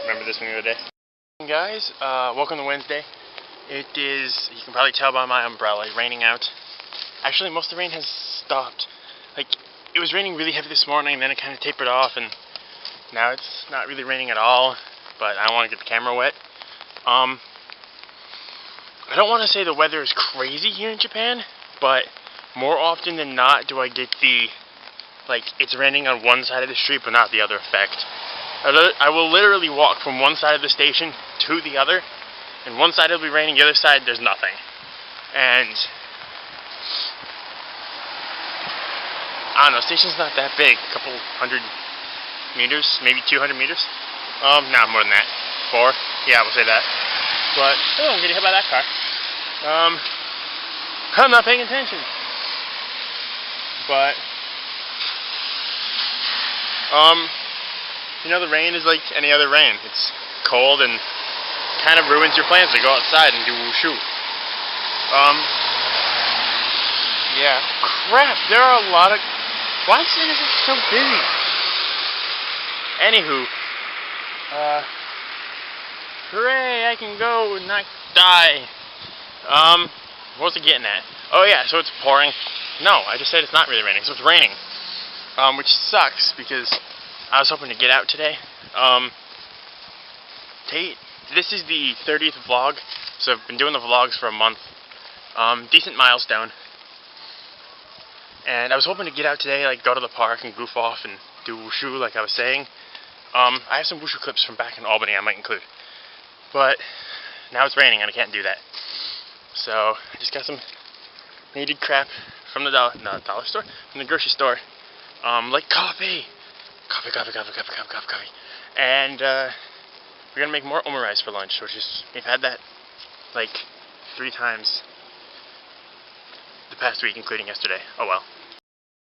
Remember this one the other day? Guys, welcome to Wednesday. It is, you can probably tell by my umbrella, raining out. Actually, most of the rain has stopped. Like, it was raining really heavy this morning, and then it kind of tapered off, and now it's not really raining at all, but I don't want to get the camera wet. I don't want to say the weather is crazy here in Japan, but more often than not do I get the, like, it's raining on one side of the street but not the other effect. I will literally walk from one side of the station to the other, and one side will be raining, the other side there's nothing. And I don't know, station's not that big, a couple hundred meters, maybe 200 meters. Not more than that. 4? Yeah, we'll say that. But, oh, I'm getting hit by that car. I'm not paying attention. But, you know, the rain is like any other rain. It's cold and kind of ruins your plans to go outside and do wushu. Yeah. Crap, there are a lot of... Why is it so busy? Anywho, hooray, I can go and not die. What was I getting at? Oh yeah, so it's pouring. No, I just said it's not really raining, so it's raining. Which sucks because I was hoping to get out today. This is the 30th vlog, so I've been doing the vlogs for a month. Decent milestone. And I was hoping to get out today, like go to the park and goof off and do wushu like I was saying. I have some wushu clips from back in Albany I might include. But now it's raining and I can't do that. So I just got some needed crap from the dollar store? From the grocery store. Like coffee. Coffee. And we're gonna make more omurice for lunch, which is, we've had that like 3 times the past week, including yesterday. Oh well.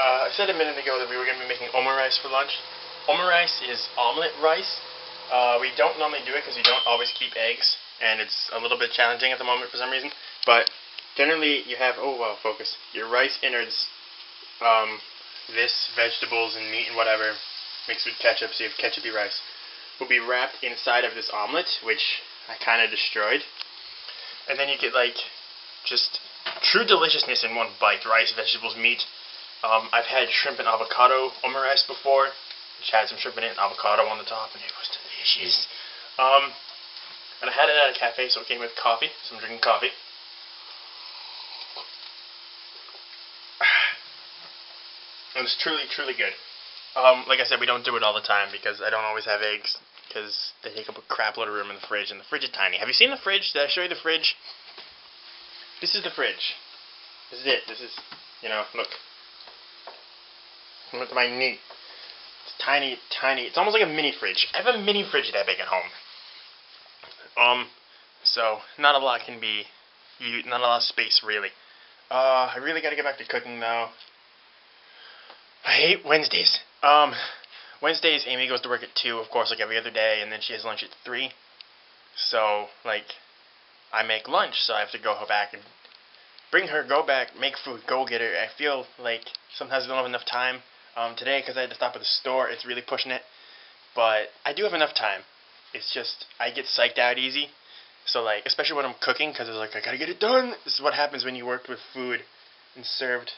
I said a minute ago that we were gonna be making omurice for lunch. Omurice is omelet rice. We don't normally do it because we don't always keep eggs, and it's a little bit challenging at the moment for some reason. But generally, you have focus. Your rice innards, this vegetables and meat and whatever, mixed with ketchup, so you have ketchupy rice, will be wrapped inside of this omelet, which I kind of destroyed. And then you get like just true deliciousness in one bite: rice, vegetables, meat. I've had shrimp and avocado omurice before, which had some shrimp in it and avocado on the top, and it was delicious. And I had it at a cafe, so it came with coffee, so I'm drinking coffee. It was truly, truly good. Like I said, we don't do it all the time because I don't always have eggs because they take up a crap load of room in the fridge, and the fridge is tiny. Have you seen the fridge? Did I show you the fridge? This is the fridge. This is it. This is, you know, look. Look at my knee. It's tiny, tiny. It's almost like a mini fridge. I have a mini fridge that big at home. So not a lot can be, not a lot of space really. I really gotta get back to cooking though. I hate Wednesdays. Wednesdays, Amy goes to work at 2, of course, like every other day, and then she has lunch at 3. So, like, I make lunch, so I have to go back and bring her, go back, make food, go get her. I feel like sometimes I don't have enough time. Today, because I had to stop at the store, it's really pushing it. But I do have enough time. It's just, I get psyched out easy. So, like, especially when I'm cooking, because it's like, I gotta get it done. This is what happens when you worked with food and served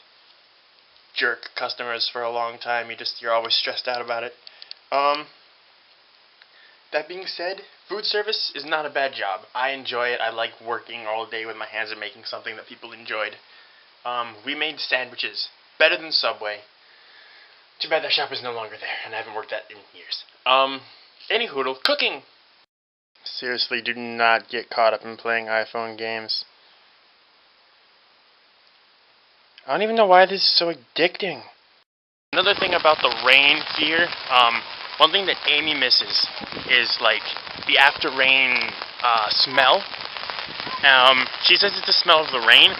jerk customers for a long time. You're always stressed out about it. That being said, food service is not a bad job. I enjoy it. I like working all day with my hands and making something that people enjoyed. We made sandwiches better than Subway. Too bad that shop is no longer there, and I haven't worked that in years. Anyhoodle, cooking! Seriously, do not get caught up in playing iPhone games. I don't even know why this is so addicting. Another thing about the rain fear, one thing that Amy misses is like the after rain smell. She says it's the smell of the rain.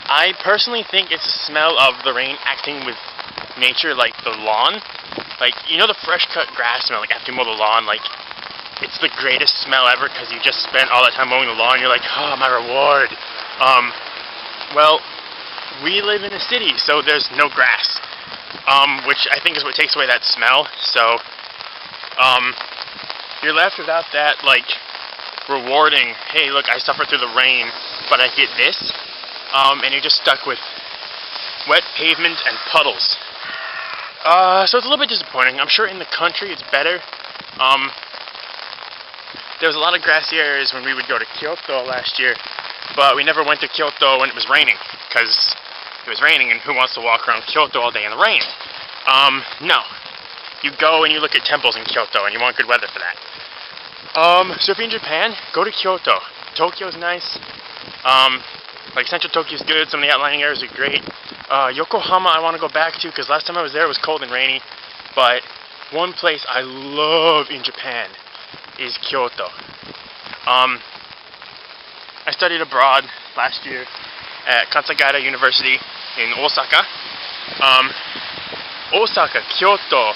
I personally think it's the smell of the rain acting with nature, like the lawn. Like, you know the fresh cut grass smell, like after you mow the lawn, like it's the greatest smell ever because you just spent all that time mowing the lawn. You're like, oh, my reward. Well, we live in a city, so there's no grass, which I think is what takes away that smell. So, you're left without that, like, rewarding, hey, look, I suffered through the rain, but I get this, and you're just stuck with wet pavement and puddles. So it's a little bit disappointing. I'm sure in the country it's better. There was a lot of grassy areas when we would go to Kyoto last year, but we never went to Kyoto when it was raining, because it was raining, and who wants to walk around Kyoto all day in the rain? No. You go and you look at temples in Kyoto, and you want good weather for that. So if you're in Japan, go to Kyoto. Tokyo's nice. Like central Tokyo's good. Some of the outlying areas are great. Yokohama I want to go back to, because last time I was there it was cold and rainy. But one place I love in Japan is Kyoto. I studied abroad last year at Kansai University in Osaka. Osaka, Kyoto,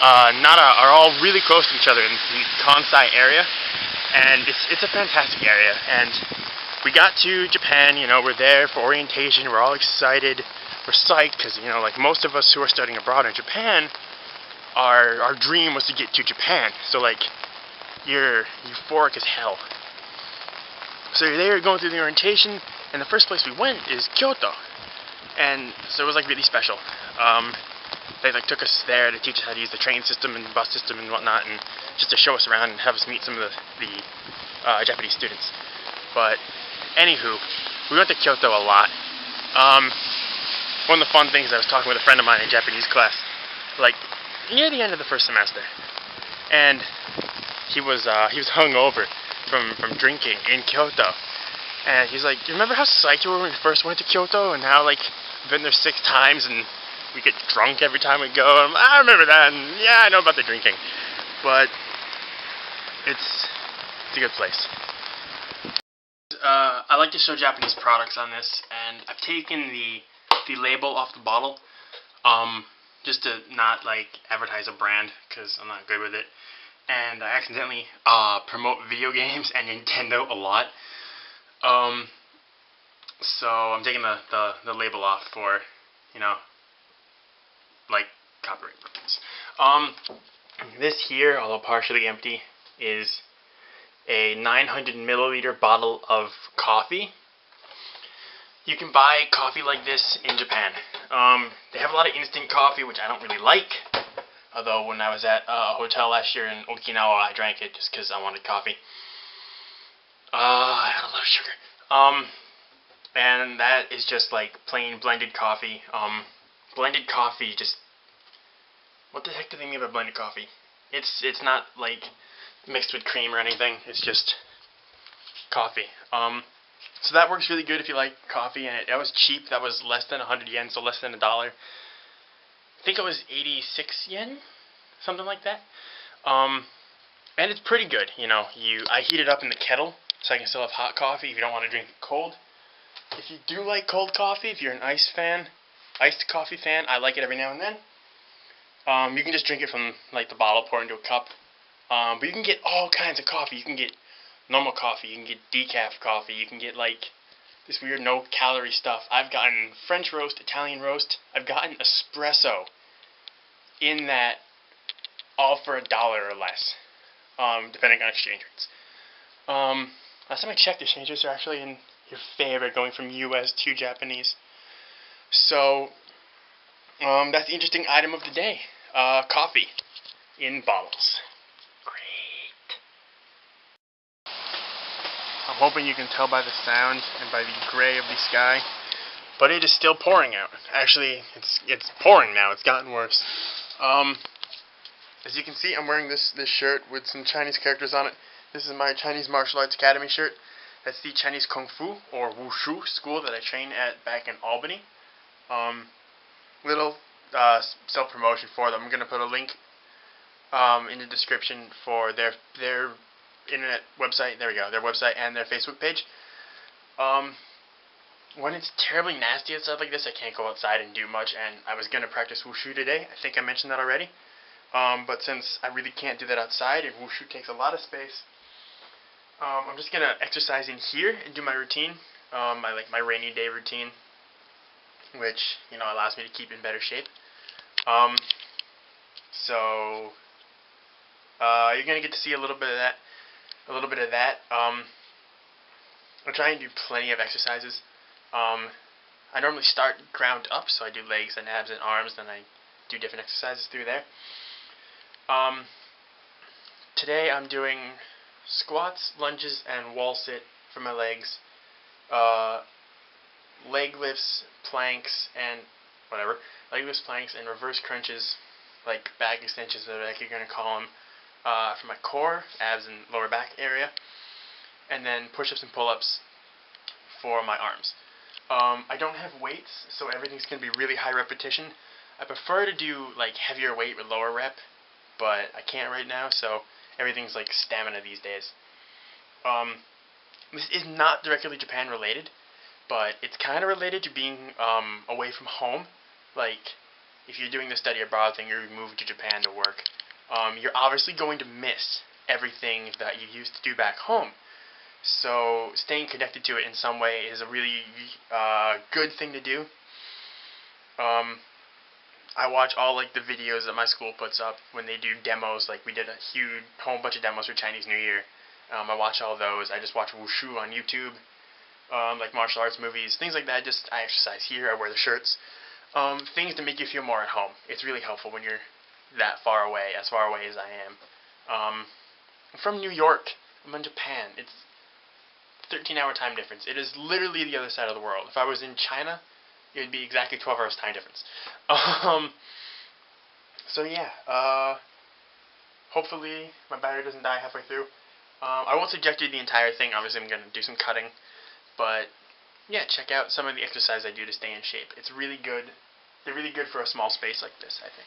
Nara are all really close to each other in the Kansai area, and it's a fantastic area. And we got to Japan, you know, we're there for orientation, we're all excited, we're psyched, because, you know, like most of us who are studying abroad in Japan, our dream was to get to Japan, so like, you're euphoric as hell. So you're there going through the orientation, and the first place we went is Kyoto, and so it was like really special. They like took us there to teach us how to use the train system and bus system and whatnot, and just to show us around and have us meet some of the Japanese students. But anywho, we went to Kyoto a lot. One of the fun things, I was talking with a friend of mine in Japanese class, like near the end of the first semester, and he was hungover from drinking in Kyoto, and he's like, "You remember how psyched you were when we first went to Kyoto, and now like we've been there 6 times and we get drunk every time we go?" I remember that, and yeah, I know about the drinking, but it's a good place. I like to show Japanese products on this, and I've taken the label off the bottle, just to not like advertise a brand, because I'm not good with it, and I accidentally promote video games and Nintendo a lot, so I'm taking the label off for, you know, like copyright purposes. This here, although partially empty, is a 900 milliliter bottle of coffee. You can buy coffee like this in Japan. They have a lot of instant coffee, which I don't really like, although when I was at a hotel last year in Okinawa, I drank it just because I wanted coffee. I had a lot of sugar. And that is just like plain blended coffee. Blended coffee, just, what the heck do they mean by blended coffee? It's not like mixed with cream or anything, it's just coffee. So that works really good if you like coffee, and that was cheap. That was less than 100 yen, so less than $1. I think it was 86 yen, something like that. And it's pretty good, you know. I heat it up in the kettle, so I can still have hot coffee if you don't want to drink it cold. If you do like cold coffee, if you're an iced coffee fan, I like it every now and then. You can just drink it from like the bottle, pour it into a cup. But you can get all kinds of coffee. You can get normal coffee, you can get decaf coffee, you can get like this weird no-calorie stuff. I've gotten French roast, Italian roast, I've gotten espresso in that, all for $1 or less, depending on exchange rates. Last time I checked, exchange rates are actually in your favor, going from US to Japanese. So, that's the interesting item of the day. Coffee in bottles. Great. I'm hoping you can tell by the sound and by the gray of the sky, but it is still pouring out. Actually, it's pouring now. It's gotten worse. As you can see, I'm wearing this shirt with some Chinese characters on it. This is my Chinese Martial Arts Academy shirt. That's the Chinese Kung Fu, or Wushu, school that I trained at back in Albany. Little self-promotion for them. I'm going to put a link in the description for their internet website. There we go, their website and their Facebook page. When it's terribly nasty outside like this, I can't go outside and do much, and I was going to practice Wushu today. I think I mentioned that already. But since I really can't do that outside, and Wushu takes a lot of space, I'm just going to exercise in here and do my routine, my rainy day routine, which, you know, allows me to keep in better shape. So, You're gonna get to see a little bit of that. I'm trying to do plenty of exercises. I normally start ground up, so I do legs and abs and arms, then I do different exercises through there. Today I'm doing squats, lunges, and wall sit for my legs. Leg lifts, planks, and whatever. Leg lifts, planks, and reverse crunches, like back extensions, like you're gonna call them, for my core, abs, and lower back area. And then push-ups and pull-ups for my arms. I don't have weights, so everything's going to be really high repetition. I prefer to do like heavier weight with lower rep, but I can't right now, so everything's like stamina these days. This is not directly Japan related, but it's kind of related to being away from home. Like, if you're doing the study abroad thing, you're moving to Japan to work, you're obviously going to miss everything that you used to do back home. So staying connected to it in some way is a really good thing to do. I watch all like the videos that my school puts up when they do demos. Like we did a whole bunch of demos for Chinese New Year. I watch all those. I just watch wushu on YouTube, like martial arts movies, things like that. I exercise here. I wear the shirts. Things to make you feel more at home. It's really helpful when you're that far away, as far away as I am. I'm from New York. I'm in Japan. It's 13-hour time difference. It is literally the other side of the world. If I was in China, it would be exactly 12 hours time difference. So yeah, hopefully my battery doesn't die halfway through. I won't subject you to the entire thing. Obviously I'm going to do some cutting. But yeah, check out some of the exercise I do to stay in shape. It's really good. They're really good for a small space like this, I think.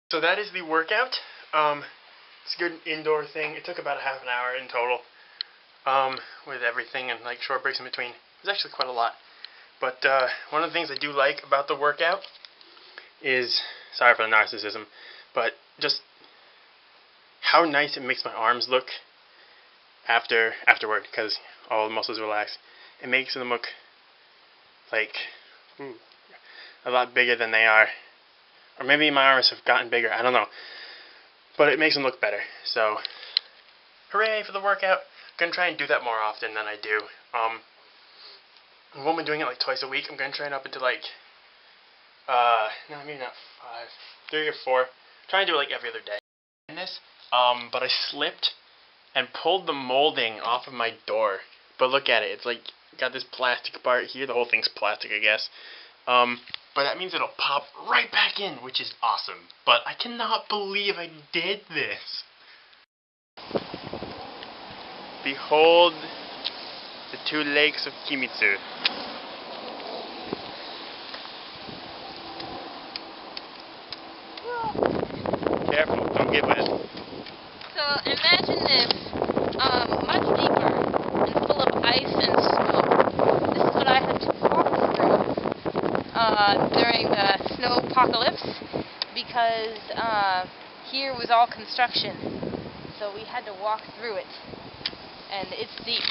So that is the workout. It's a good indoor thing. It took about a half an hour in total, with everything and like short breaks in between. It was actually quite a lot. But one of the things I do like about the workout is, sorry for the narcissism, but just how nice it makes my arms look afterward, because all the muscles relax. It makes them look like a lot bigger than they are. Or maybe my arms have gotten bigger, I don't know. But it makes them look better. So, hooray for the workout. I'm going to try and do that more often than I do. I've only been doing it like twice a week. I'm going to train up into like, no, maybe not 3 or 4. I'm trying to do it like every other day. But I slipped and pulled the molding off of my door. But look at it. It's like, got this plastic part here. The whole thing's plastic, I guess. But that means it'll pop right back in, which is awesome. But I cannot believe I did this. Behold the 2 lakes of Kimitsu. Careful. Don't get wet. So imagine this, much deeper and full of ice and snow. This is what I had to walk through during the snow apocalypse because here was all construction. So we had to walk through it. And it's deep.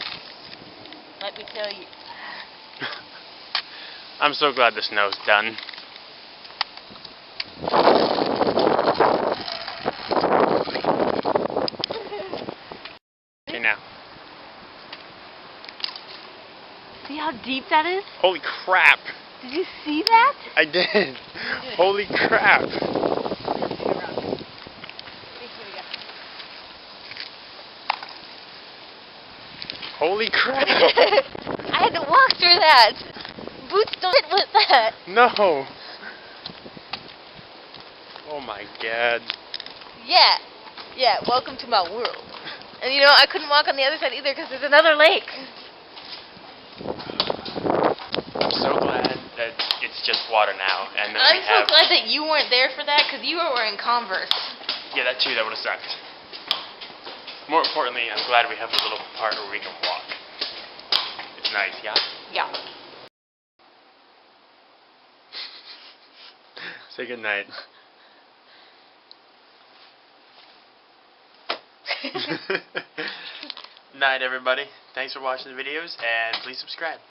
Let me tell you. I'm so glad the snow's done. Okay, now. See how deep that is? Holy crap! Did you see that? I did. Holy crap! Holy crap! I had to walk through that. Boots don't fit with that. No. Oh my god. Yeah. Yeah, welcome to my world. And you know, I couldn't walk on the other side either because there's another lake. I'm so glad that it's just water now. And I'm so glad that you weren't there for that because you were wearing Converse. Yeah, that too, that would have sucked. More importantly, I'm glad we have a little part where we can walk. It's nice, yeah? Yeah. Say goodnight. Night, everybody. Thanks for watching the videos, and please subscribe.